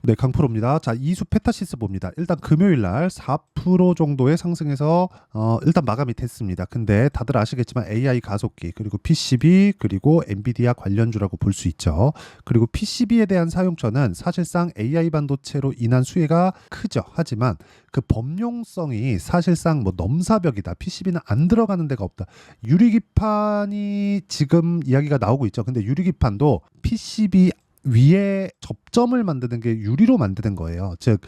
네, 강프로입니다. 자, 이수 페타시스 봅니다. 일단 금요일 날 4% 정도의 상승에서 일단 마감이 됐습니다. 근데 다들 아시겠지만 AI 가속기, 그리고 PCB, 그리고 엔비디아 관련주라고 볼 수 있죠. 그리고 PCB에 대한 사용처는 사실상 AI 반도체로 인한 수혜가 크죠. 하지만 그 범용성이 사실상 뭐 넘사벽이다. PCB는 안 들어가는 데가 없다. 유리기판이 지금 이야기가 나오고 있죠. 근데 유리기판도 PCB 위에 접점을 만드는 게 유리로 만드는 거예요. 즉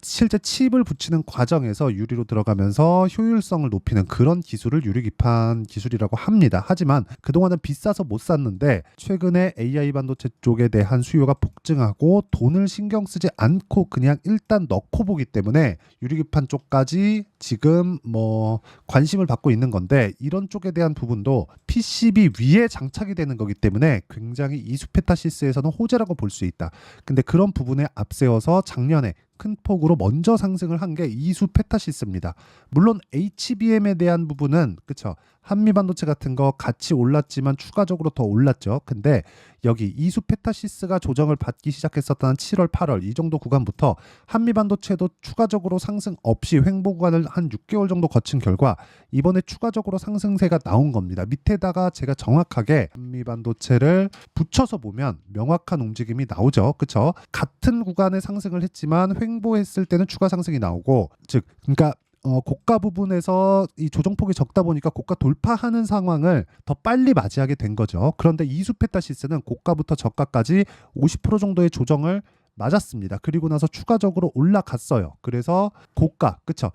실제 칩을 붙이는 과정에서 유리로 들어가면서 효율성을 높이는 그런 기술을 유리기판 기술이라고 합니다. 하지만 그동안은 비싸서 못 샀는데 최근에 AI 반도체 쪽에 대한 수요가 폭증하고 돈을 신경 쓰지 않고 그냥 일단 넣고 보기 때문에 유리기판 쪽까지 지금 뭐 관심을 받고 있는 건데, 이런 쪽에 대한 부분도 PCB 위에 장착이 되는 거기 때문에 굉장히 이수페타시스에서는 호재라고 볼 수 있다. 근데 그런 부분에 앞세워서 작년에 큰 폭으로 먼저 상승을 한 게 이수페타시스입니다. 물론 HBM에 대한 부분은 그쵸, 한미반도체 같은 거 같이 올랐지만 추가적으로 더 올랐죠. 근데 여기 이수페타시스가 조정을 받기 시작했었던 7월, 8월 이 정도 구간부터 한미반도체도 추가적으로 상승 없이 횡보 구간을 한 6개월 정도 거친 결과 이번에 추가적으로 상승세가 나온 겁니다. 밑에다가 제가 정확하게 한미반도체를 붙여서 보면 명확한 움직임이 나오죠. 그쵸? 같은 구간에 상승을 했지만 횡보했을 때는 추가 상승이 나오고, 즉 그러니까 고가 부분에서 이 조정폭이 적다 보니까 고가 돌파하는 상황을 더 빨리 맞이하게 된 거죠. 그런데 이수페타시스는 고가부터 저가까지 50% 정도의 조정을 맞았습니다. 그리고 나서 추가적으로 올라갔어요. 그래서 고가, 그쵸?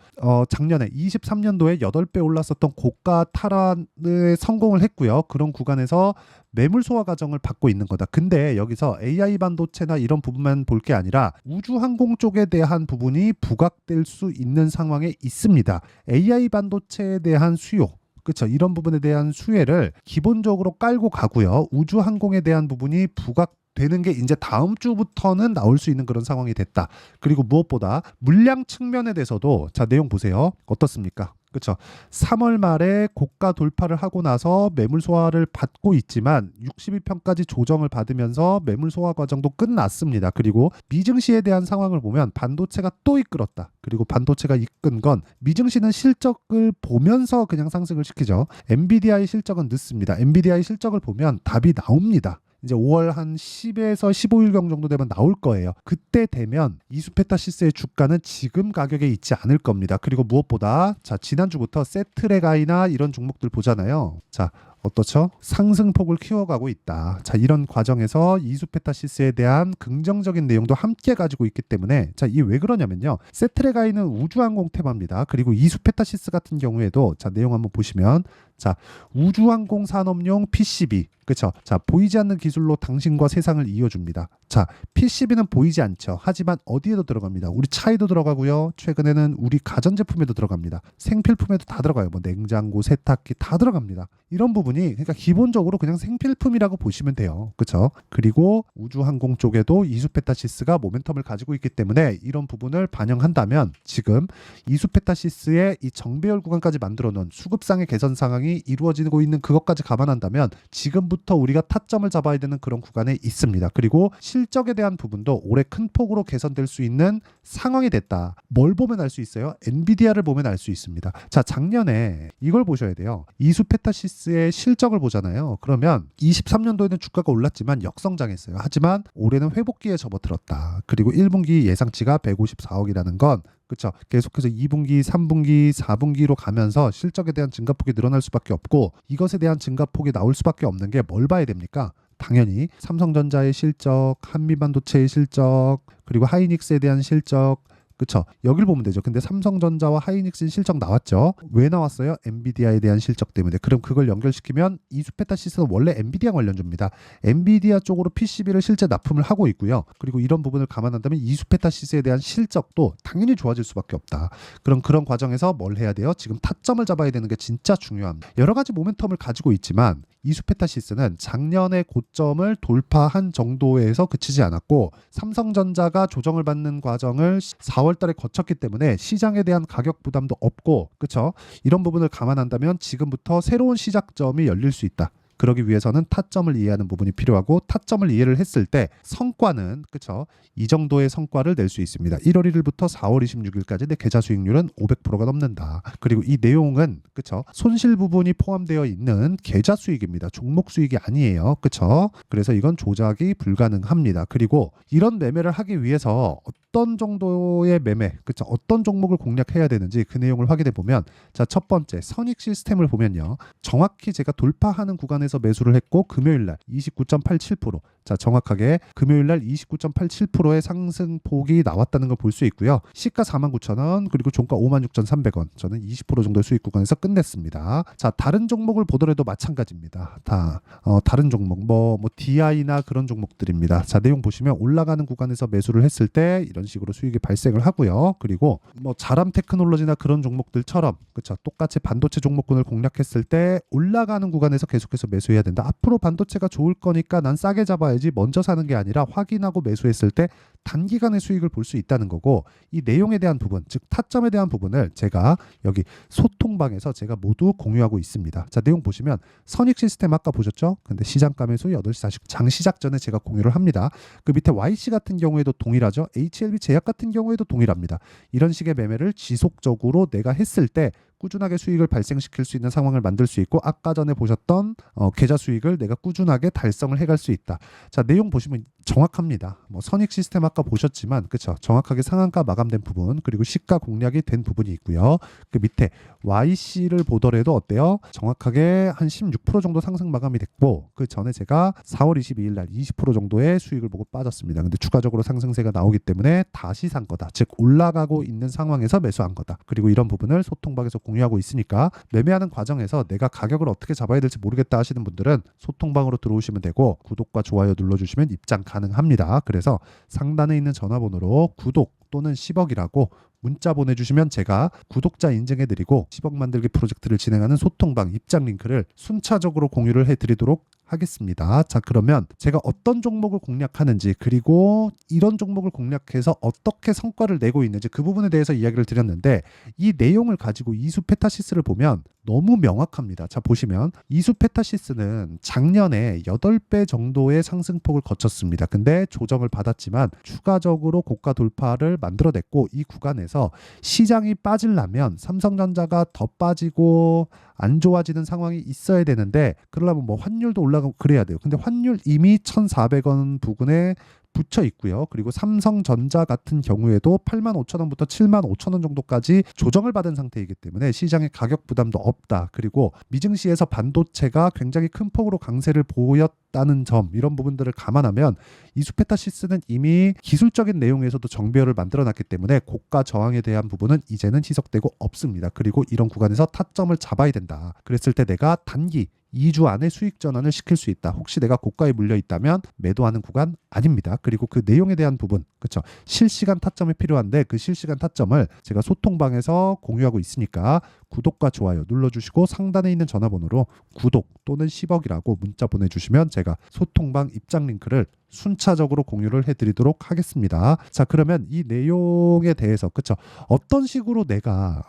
작년에 23년도에 8배 올랐었던 고가 탈환에 성공을 했고요. 그런 구간에서 매물 소화 과정을 받고 있는 거다. 근데 여기서 AI 반도체나 이런 부분만 볼 게 아니라 우주항공 쪽에 대한 부분이 부각될 수 있는 상황에 있습니다. AI 반도체에 대한 수요, 그렇죠. 이런 부분에 대한 수혜를 기본적으로 깔고 가고요. 우주항공에 대한 부분이 부각되는 게 이제 다음 주부터는 나올 수 있는 그런 상황이 됐다. 그리고 무엇보다 물량 측면에 대해서도 자, 내용 보세요. 어떻습니까? 그렇죠. 3월 말에 고가 돌파를 하고 나서 매물 소화를 받고 있지만 62편까지 조정을 받으면서 매물 소화 과정도 끝났습니다. 그리고 미증시에 대한 상황을 보면 반도체가 또 이끌었다. 그리고 반도체가 이끈 건 미증시는 실적을 보면서 그냥 상승을 시키죠. 엔비디아의 실적은 늦습니다. 엔비디아의 실적을 보면 답이 나옵니다. 이제 5월 한 10에서 15일경 정도 되면 나올 거예요. 그때 되면 이수페타시스의 주가는 지금 가격에 있지 않을 겁니다. 그리고 무엇보다 자, 지난주부터 세트레가이나 이런 종목들 보잖아요. 자, 어떻죠? 상승폭을 키워가고 있다. 자, 이런 과정에서 이수페타시스에 대한 긍정적인 내용도 함께 가지고 있기 때문에 자, 이 왜 그러냐면요. 세트레가이는 우주항공 테마입니다. 그리고 이수페타시스 같은 경우에도 자, 내용 한번 보시면 자, 우주항공 산업용 PCB, 그렇죠? 자, 보이지 않는 기술로 당신과 세상을 이어줍니다. 자, PCB는 보이지 않죠. 하지만 어디에도 들어갑니다. 우리 차에도 들어가고요. 최근에는 우리 가전제품에도 들어갑니다. 생필품에도 다 들어가요. 뭐 냉장고, 세탁기 다 들어갑니다. 이런 부분이 그러니까 기본적으로 그냥 생필품이라고 보시면 돼요. 그렇죠? 그리고 우주항공 쪽에도 이수페타시스가 모멘텀을 가지고 있기 때문에 이런 부분을 반영한다면 지금 이수페타시스의 이 정배열 구간까지 만들어 놓은 수급상의 개선 상황이 이루어지고 있는 그것까지 감안한다면 지금부터 우리가 타점을 잡아야 되는 그런 구간에 있습니다. 그리고 실적에 대한 부분도 올해 큰 폭으로 개선될 수 있는 상황이 됐다. 뭘 보면 알 수 있어요? 엔비디아를 보면 알 수 있습니다. 자, 작년에 이걸 보셔야 돼요. 이수페타시스의 실적을 보잖아요. 그러면 23년도에는 주가가 올랐지만 역성장했어요. 하지만 올해는 회복기에 접어들었다. 그리고 1분기 예상치가 154억이라는 건 그렇죠. 계속해서 2분기, 3분기, 4분기로 가면서 실적에 대한 증가폭이 늘어날 수밖에 없고 이것에 대한 증가폭이 나올 수밖에 없는 게 뭘 봐야 됩니까? 당연히 삼성전자의 실적, 한미반도체의 실적, 그리고 하이닉스에 대한 실적, 그쵸? 여길 보면 되죠. 근데 삼성전자와 하이닉스는 실적 나왔죠. 왜 나왔어요? 엔비디아에 대한 실적 때문에. 그럼 그걸 연결시키면 이수페타시스는 원래 엔비디아 관련주입니다. 엔비디아 쪽으로 PCB를 실제 납품을 하고 있고요. 그리고 이런 부분을 감안한다면 이수페타시스에 대한 실적도 당연히 좋아질 수밖에 없다. 그럼 그런 과정에서 뭘 해야 돼요? 지금 타점을 잡아야 되는 게 진짜 중요합니다. 여러 가지 모멘텀을 가지고 있지만 이수페타시스는 작년의 고점을 돌파한 정도에서 그치지 않았고 삼성전자가 조정을 받는 과정을 4월 달에 거쳤기 때문에 시장에 대한 가격 부담도 없고 그쵸? 이런 부분을 감안한다면 지금부터 새로운 시작점이 열릴 수 있다. 그러기 위해서는 타점을 이해하는 부분이 필요하고 타점을 이해를 했을 때 성과는 그쵸? 이 정도의 성과를 낼 수 있습니다. 1월 1일부터 4월 26일까지 내 계좌 수익률은 500%가 넘는다. 그리고 이 내용은 그쵸? 손실 부분이 포함되어 있는 계좌 수익입니다. 종목 수익이 아니에요. 그쵸? 그래서 이건 조작이 불가능합니다. 그리고 이런 매매를 하기 위해서 어떤 정도의 매매, 그쵸? 어떤 종목을 공략해야 되는지 그 내용을 확인해 보면 자, 첫 번째 선익 시스템을 보면요. 정확히 제가 돌파하는 구간에서 매수를 했고 금요일 날 29.87%. 자, 정확하게 금요일 날 29.87%의 상승폭이 나왔다는 걸 볼 수 있고요. 시가 49,000원, 그리고 종가 56,300원. 저는 20% 정도의 수익 구간에서 끝냈습니다. 자, 다른 종목을 보더라도 마찬가지입니다. 다른 종목 뭐 DI나 그런 종목들입니다. 자, 내용 보시면 올라가는 구간에서 매수를 했을 때 이런 식으로 수익이 발생을 하고요. 그리고 뭐 자람 테크놀로지나 그런 종목들처럼 그렇죠. 똑같이 반도체 종목군을 공략했을 때 올라가는 구간에서 계속해서 매수해야 된다. 앞으로 반도체가 좋을 거니까 난 싸게 잡아야지 먼저 사는 게 아니라 확인하고 매수했을 때 단기간의 수익을 볼 수 있다는 거고 이 내용에 대한 부분, 즉 타점에 대한 부분을 제가 여기 소통방에서 제가 모두 공유하고 있습니다. 자, 내용 보시면 선익 시스템 아까 보셨죠? 근데 시장가 매수 8시 40분 장 시작 전에 제가 공유를 합니다. 그 밑에 YC 같은 경우에도 동일하죠. HLB 제약 같은 경우에도 동일합니다. 이런 식의 매매를 지속적으로 내가 했을 때 꾸준하게 수익을 발생시킬 수 있는 상황을 만들 수 있고 아까 전에 보셨던 계좌 수익을 내가 꾸준하게 달성을 해갈 수 있다. 자, 내용 보시면 정확합니다. 뭐 선익 시스템 아까 보셨지만 그쵸? 정확하게 상한가 마감된 부분 그리고 시가 공략이 된 부분이 있고요. 그 밑에 YC를 보더라도 어때요? 정확하게 한 16% 정도 상승 마감이 됐고 그 전에 제가 4월 22일 날 20% 정도의 수익을 보고 빠졌습니다. 근데 추가적으로 상승세가 나오기 때문에 다시 산 거다. 즉 올라가고 있는 상황에서 매수한 거다. 그리고 이런 부분을 소통방에서 공유하고 있으니까 매매하는 과정에서 내가 가격을 어떻게 잡아야 될지 모르겠다 하시는 분들은 소통방으로 들어오시면 되고 구독과 좋아요 눌러주시면 입장 가능합니다. 그래서 상단에 있는 전화번호로 구독 또는 10억이라고 문자 보내주시면 제가 구독자 인증해드리고 10억 만들기 프로젝트를 진행하는 소통방 입장 링크를 순차적으로 공유를 해드리도록 하겠습니다. 자, 그러면 제가 어떤 종목을 공략하는지 그리고 이런 종목을 공략해서 어떻게 성과를 내고 있는지 그 부분에 대해서 이야기를 드렸는데 이 내용을 가지고 이수 페타시스를 보면 너무 명확합니다. 자, 보시면 이수 페타시스는 작년에 8배 정도의 상승폭을 거쳤습니다. 근데 조정을 받았지만 추가적으로 고가 돌파를 만들어냈고 이 구간에서 시장이 빠지려면 삼성전자가 더 빠지고 안 좋아지는 상황이 있어야 되는데 그러려면 뭐 환율도 올라가고 그래야 돼요. 근데 환율 이미 1,400원 부근에 붙여 있고요. 그리고 삼성전자 같은 경우에도 85,000원부터 75,000원 정도까지 조정을 받은 상태이기 때문에 시장의 가격 부담도 없다. 그리고 미증시에서 반도체가 굉장히 큰 폭으로 강세를 보였다는 점 이런 부분들을 감안하면 이수페타시스는 이미 기술적인 내용에서도 정배열을 만들어놨기 때문에 고가 저항에 대한 부분은 이제는 희석되고 없습니다. 그리고 이런 구간에서 타점을 잡아야 된다. 그랬을 때 내가 단기 2주 안에 수익 전환을 시킬 수 있다. 혹시 내가 고가에 물려 있다면 매도하는 구간 아닙니다. 그리고 그 내용에 대한 부분, 그렇죠? 실시간 타점이 필요한데 그 실시간 타점을 제가 소통방에서 공유하고 있으니까 구독과 좋아요 눌러주시고 상단에 있는 전화번호로 구독 또는 10억이라고 문자 보내주시면 제가 소통방 입장 링크를 순차적으로 공유를 해드리도록 하겠습니다. 자, 그러면 이 내용에 대해서 그렇죠? 어떤 식으로 내가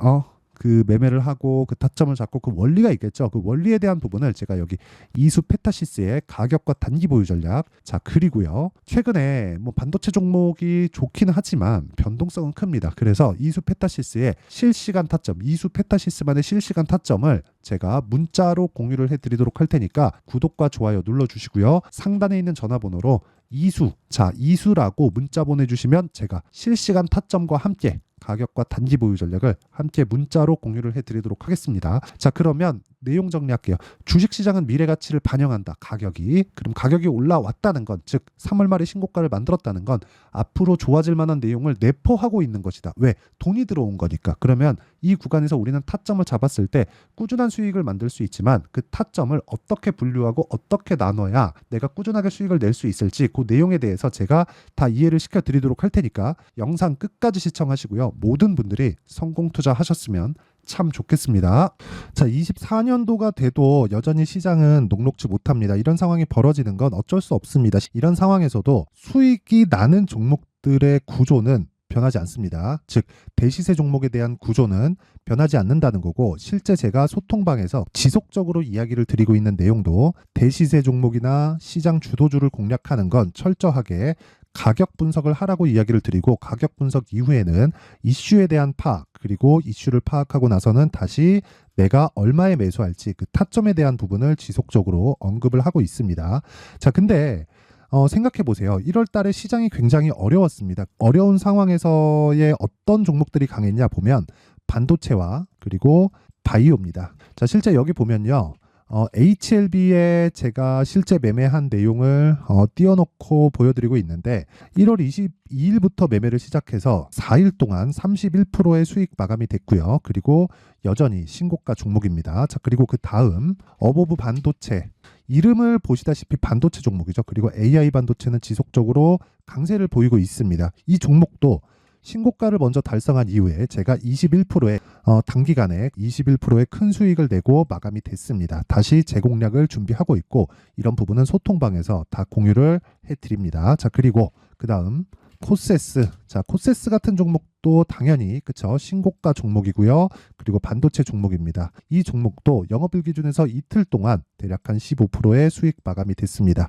그 매매를 하고 그 타점을 잡고 그 원리가 있겠죠. 그 원리에 대한 부분을 제가 여기 이수 페타시스의 가격과 단기 보유 전략. 자, 그리고요. 최근에 뭐 반도체 종목이 좋기는 하지만 변동성은 큽니다. 그래서 이수 페타시스의 실시간 타점, 이수 페타시스만의 실시간 타점을 제가 문자로 공유를 해드리도록 할 테니까 구독과 좋아요 눌러주시고요. 상단에 있는 전화번호로 이수라고 문자 보내주시면 제가 실시간 타점과 함께 가격과 단기 보유 전략을 함께 문자로 공유를 해드리도록 하겠습니다. 자, 그러면 내용 정리할게요. 주식시장은 미래 가치를 반영한다. 그럼 가격이 올라왔다는 건, 즉 3월 말에 신고가를 만들었다는 건 앞으로 좋아질 만한 내용을 내포하고 있는 것이다. 왜? 돈이 들어온 거니까. 그러면 이 구간에서 우리는 타점을 잡았을 때 꾸준한 수익을 만들 수 있지만 그 타점을 어떻게 분류하고 어떻게 나눠야 내가 꾸준하게 수익을 낼 수 있을지 그 내용에 대해서 제가 다 이해를 시켜드리도록 할 테니까 영상 끝까지 시청하시고요. 모든 분들이 성공 투자하셨으면 참 좋겠습니다. 자, 24년도가 돼도 여전히 시장은 녹록지 못합니다. 이런 상황이 벌어지는 건 어쩔 수 없습니다. 이런 상황에서도 수익이 나는 종목들의 구조는 변하지 않습니다. 즉 대시세 종목에 대한 구조는 변하지 않는다는 거고, 실제 제가 소통방에서 지속적으로 이야기를 드리고 있는 내용도 대시세 종목이나 시장 주도주를 공략하는 건 철저하게 가격 분석을 하라고 이야기를 드리고, 가격 분석 이후에는 이슈에 대한 파악, 그리고 이슈를 파악하고 나서는 다시 내가 얼마에 매수할지 그 타점에 대한 부분을 지속적으로 언급을 하고 있습니다. 자, 근데 생각해 보세요. 1월 달에 시장이 굉장히 어려웠습니다. 어려운 상황에서의 어떤 종목들이 강했냐 보면 반도체와 그리고 바이오입니다. 자, 실제 여기 보면요. HLB에 제가 실제 매매한 내용을 띄워놓고 보여드리고 있는데, 1월 22일부터 매매를 시작해서 4일 동안 31%의 수익 마감이 됐고요. 그리고 여전히 신고가 종목입니다. 자, 그리고 그 다음 어보브 반도체, 이름을 보시다시피 반도체 종목이죠. 그리고 AI 반도체는 지속적으로 강세를 보이고 있습니다. 이 종목도 신고가를 먼저 달성한 이후에 제가 21%의 단기간에 21%의 큰 수익을 내고 마감이 됐습니다. 다시 재공략을 준비하고 있고, 이런 부분은 소통방에서 다 공유를 해드립니다. 자, 그리고 그 다음 코세스. 자, 코세스 같은 종목도 당연히 그쵸, 신고가 종목이고요. 그리고 반도체 종목입니다. 이 종목도 영업일 기준에서 이틀 동안 대략 한 15%의 수익 마감이 됐습니다.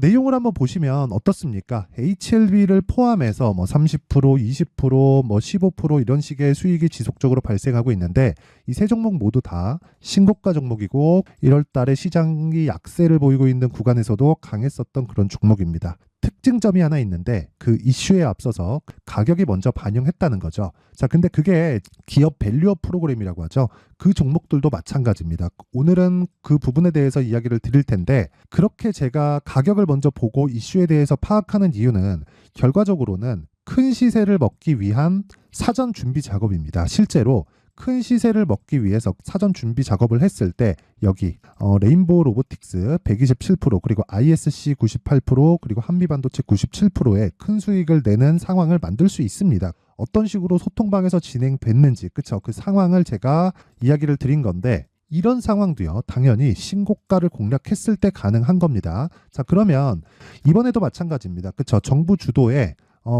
내용을 한번 보시면 어떻습니까? HLB를 포함해서 30%, 20%, 15% 이런 식의 수익이 지속적으로 발생하고 있는데, 이 세 종목 모두 다 신고가 종목이고 1월 달에 시장이 약세를 보이고 있는 구간에서도 강했었던 그런 종목입니다. 특징점이 하나 있는데, 그 이슈에 앞서서 가격이 먼저 반영했다는 거죠. 자, 근데 그게 기업 밸류업 프로그램이라고 하죠. 그 종목들도 마찬가지입니다. 오늘은 그 부분에 대해서 이야기를 드릴 텐데, 그렇게 제가 가격을 먼저 보고 이슈에 대해서 파악하는 이유는 결과적으로는 큰 시세를 먹기 위한 사전 준비 작업입니다. 실제로 큰 시세를 먹기 위해서 사전 준비 작업을 했을 때 여기 레인보우 로보틱스 127%, 그리고 ISC 98%, 그리고 한미반도체 97%의 큰 수익을 내는 상황을 만들 수 있습니다. 어떤 식으로 소통방에서 진행됐는지, 그쵸? 그 상황을 제가 이야기를 드린 건데, 이런 상황도요, 당연히 신고가를 공략했을 때 가능한 겁니다. 자, 그러면 이번에도 마찬가지입니다. 그쵸? 정부 주도의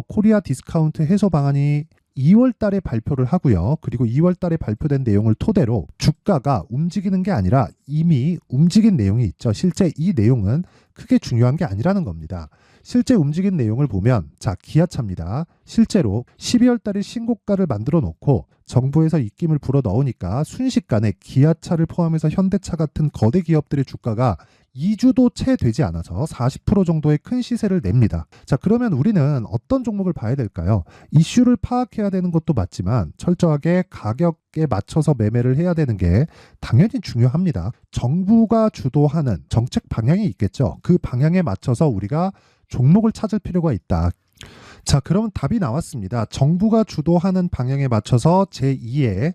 코리아 디스카운트 해소 방안이 2월 달에 발표를 하고요. 그리고 2월 달에 발표된 내용을 토대로 주가가 움직이는 게 아니라 이미 움직인 내용이 있죠. 실제 이 내용은 크게 중요한 게 아니라는 겁니다. 실제 움직인 내용을 보면, 자, 기아차입니다. 실제로 12월 달에 신고가를 만들어 놓고 정부에서 입김을 불어 넣으니까 순식간에 기아차를 포함해서 현대차 같은 거대 기업들의 주가가 2주도 채 되지 않아서 40% 정도의 큰 시세를 냅니다. 자, 그러면 우리는 어떤 종목을 봐야 될까요? 이슈를 파악해야 되는 것도 맞지만 철저하게 가격에 맞춰서 매매를 해야 되는 게 당연히 중요합니다. 정부가 주도하는 정책 방향이 있겠죠. 그 방향에 맞춰서 우리가 종목을 찾을 필요가 있다. 자, 그러면 답이 나왔습니다. 정부가 주도하는 방향에 맞춰서 제2의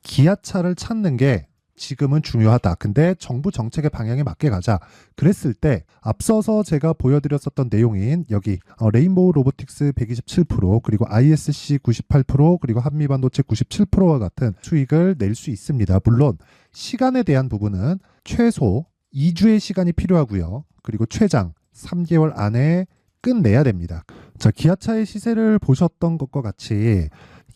기아차를 찾는 게 지금은 중요하다. 근데 정부 정책의 방향에 맞게 가자. 그랬을 때 앞서서 제가 보여드렸었던 내용인 여기 레인보우 로보틱스 127%, 그리고 ISC 98%, 그리고 한미반도체 97%와 같은 수익을 낼 수 있습니다. 물론 시간에 대한 부분은 최소 2주의 시간이 필요하고요. 그리고 최장 3개월 안에 끝내야 됩니다. 자, 기아차의 시세를 보셨던 것과 같이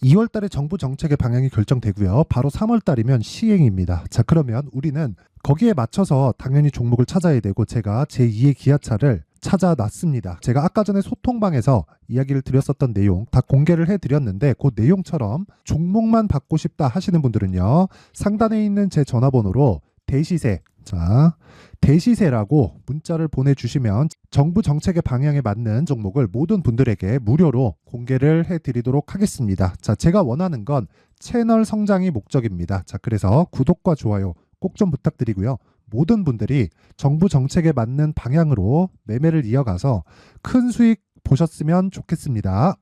2월 달에 정부 정책의 방향이 결정되고요. 바로 3월 달이면 시행입니다. 자, 그러면 우리는 거기에 맞춰서 당연히 종목을 찾아야 되고, 제가 제2의 기아차를 찾아놨습니다. 제가 아까 전에 소통방에서 이야기를 드렸었던 내용 다 공개를 해드렸는데, 그 내용처럼 종목만 받고 싶다 하시는 분들은요, 상단에 있는 제 전화번호로 대시세, 자, 대시세라고 문자를 보내주시면 정부 정책의 방향에 맞는 종목을 모든 분들에게 무료로 공개를 해드리도록 하겠습니다. 자, 제가 원하는 건 채널 성장이 목적입니다. 자, 그래서 구독과 좋아요 꼭 좀 부탁드리고요. 모든 분들이 정부 정책에 맞는 방향으로 매매를 이어가서 큰 수익 보셨으면 좋겠습니다.